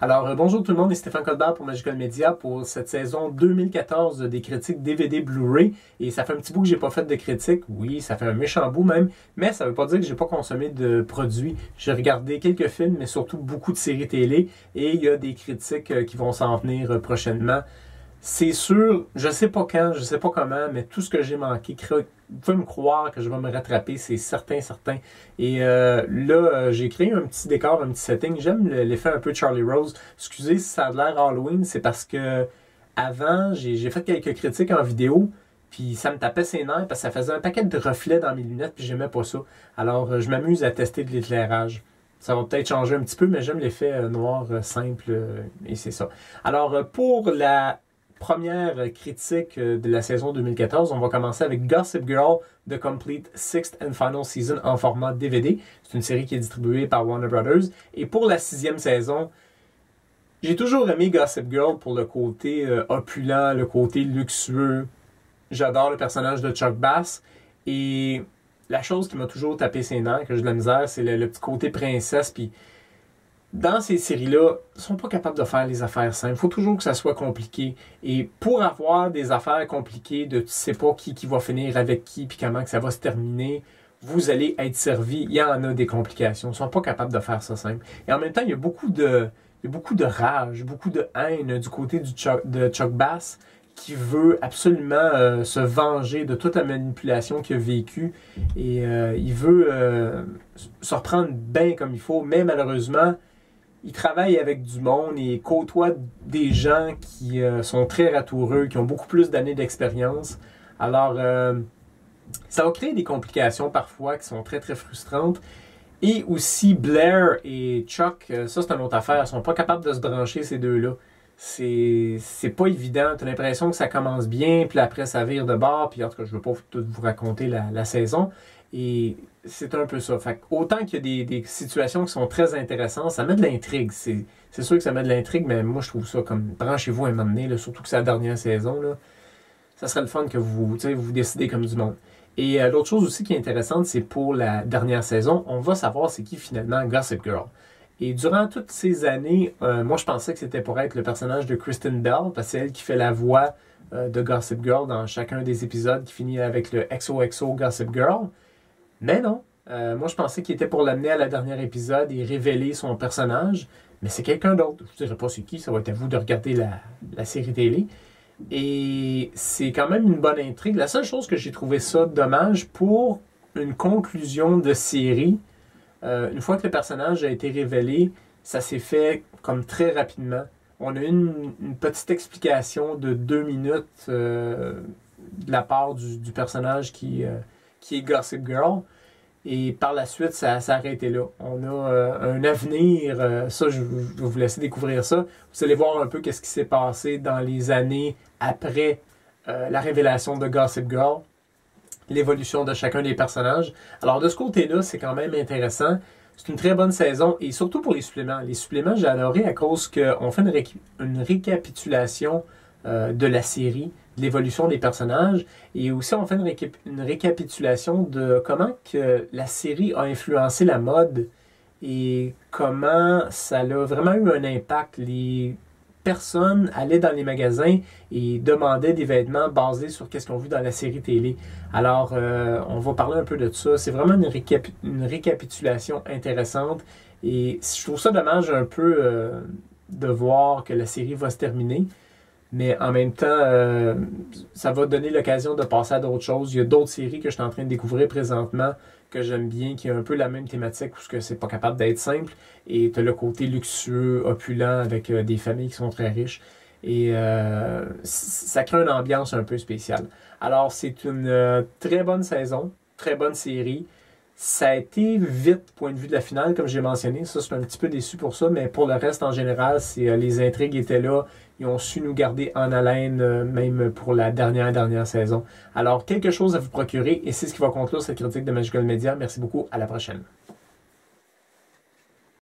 Bonjour tout le monde, c'est Stéphane Colbert pour Magical Media pour cette saison 2014 des critiques DVD Blu-ray. Et ça fait un petit bout que j'ai pas fait de critiques. Oui, ça fait un méchant bout même, mais ça veut pas dire que j'ai pas consommé de produits. J'ai regardé quelques films, mais surtout beaucoup de séries télé. Et il y a des critiques qui vont s'en venir prochainement. C'est sûr, je sais pas quand, je sais pas comment, mais tout ce que j'ai manqué, vous pouvez me croire que je vais me rattraper, c'est certain. Et j'ai créé un petit décor, un petit setting. J'aime l'effet un peu Charlie Rose. Excusez si ça a l'air Halloween, c'est parce que avant, j'ai fait quelques critiques en vidéo, puis ça me tapait ses nerfs parce que ça faisait un paquet de reflets dans mes lunettes, puis j'aimais pas ça. Alors, je m'amuse à tester de l'éclairage. Ça va peut-être changer un petit peu, mais j'aime l'effet noir simple, et c'est ça. Pour la première critique de la saison 2014, on va commencer avec Gossip Girl, The Complete Sixth and Final Season en format DVD. C'est une série qui est distribuée par Warner Brothers. Et pour la 6e saison, j'ai toujours aimé Gossip Girl pour le côté opulent, le côté luxueux. J'adore le personnage de Chuck Bass. Et la chose qui m'a toujours tapé ses nerfs, que j'ai de la misère, c'est le petit côté princesse. Puis dans ces séries-là, ils ne sont pas capables de faire les affaires simples. Il faut toujours que ça soit compliqué. Et pour avoir des affaires compliquées de tu sais pas qui va finir avec qui puis comment que ça va se terminer, vous allez être servi. Il y en a des complications. Ils ne sont pas capables de faire ça simple. Et en même temps, il y a beaucoup de rage, beaucoup de haine du côté de Chuck Bass qui veut absolument se venger de toute la manipulation qu'il a vécue. Et il veut se reprendre bien comme il faut, mais malheureusement, il travaille avec du monde et côtoie des gens qui sont très ratoureux, qui ont beaucoup plus d'années d'expérience. Alors, ça va créer des complications parfois qui sont très frustrantes. Et aussi, Blair et Chuck, ça c'est une autre affaire, ils sont pas capables de se brancher ces deux-là. C'est pas évident, tu as l'impression que ça commence bien, puis après ça vire de bord, puis en tout cas, je veux pas tout vous raconter la saison. Et c'est un peu ça. Fait autant qu'il y a des situations qui sont très intéressantes, ça met de l'intrigue. C'est sûr que ça met de l'intrigue, mais moi je trouve ça comme branchez-vous un moment donné, là, surtout que c'est la dernière saison. Là, ça serait le fun que vous décidez comme du monde. Et l'autre chose aussi qui est intéressante, c'est pour la dernière saison, on va savoir c'est qui finalement Gossip Girl. Et durant toutes ces années, moi je pensais que c'était pour être le personnage de Kristen Bell, parce que c'est elle qui fait la voix de Gossip Girl dans chacun des épisodes qui finit avec le XOXO Gossip Girl. Mais non, moi je pensais qu'il était pour l'amener à la dernière épisode et révéler son personnage, mais c'est quelqu'un d'autre. Je ne dirais pas c'est qui, ça va être à vous de regarder la série télé. Et c'est quand même une bonne intrigue. La seule chose que j'ai trouvé ça dommage pour une conclusion de série, une fois que le personnage a été révélé, ça s'est fait comme très rapidement. On a eu une petite explication de 2 minutes de la part du personnage qui est Gossip Girl. Et par la suite, ça s'est arrêté là. On a un avenir, ça, je vais vous laisser découvrir ça. Vous allez voir un peu qu'est-ce qui s'est passé dans les années après la révélation de Gossip Girl, l'évolution de chacun des personnages. Alors, de ce côté-là, c'est quand même intéressant. C'est une très bonne saison, et surtout pour les suppléments. Les suppléments, j'ai adoré à cause qu'on fait une récapitulation de la série, de l'évolution des personnages, et aussi on fait une récapitulation de comment que la série a influencé la mode et comment ça a vraiment eu un impact. Les personnes allaient dans les magasins et demandaient des vêtements basés sur ce qu'ils ont vu dans la série télé. Alors, on va parler un peu de ça. C'est vraiment une récapitulation intéressante, et je trouve ça dommage un peu de voir que la série va se terminer. Mais en même temps, ça va donner l'occasion de passer à d'autres choses. Il y a d'autres séries que je suis en train de découvrir présentement que j'aime bien, qui ont un peu la même thématique, parce que c'est pas capable d'être simple. Et tu as le côté luxueux, opulent, avec des familles qui sont très riches. Et ça crée une ambiance un peu spéciale. Alors, c'est une très bonne saison, très bonne série. Ça a été vite, point de vue de la finale, comme j'ai mentionné. Ça, je suis un petit peu déçu pour ça, mais pour le reste, en général, les intrigues étaient là. Ils ont su nous garder en haleine, même pour la dernière saison. Alors, quelque chose à vous procurer, et c'est ce qui va conclure cette critique de Magical Media. Merci beaucoup, à la prochaine.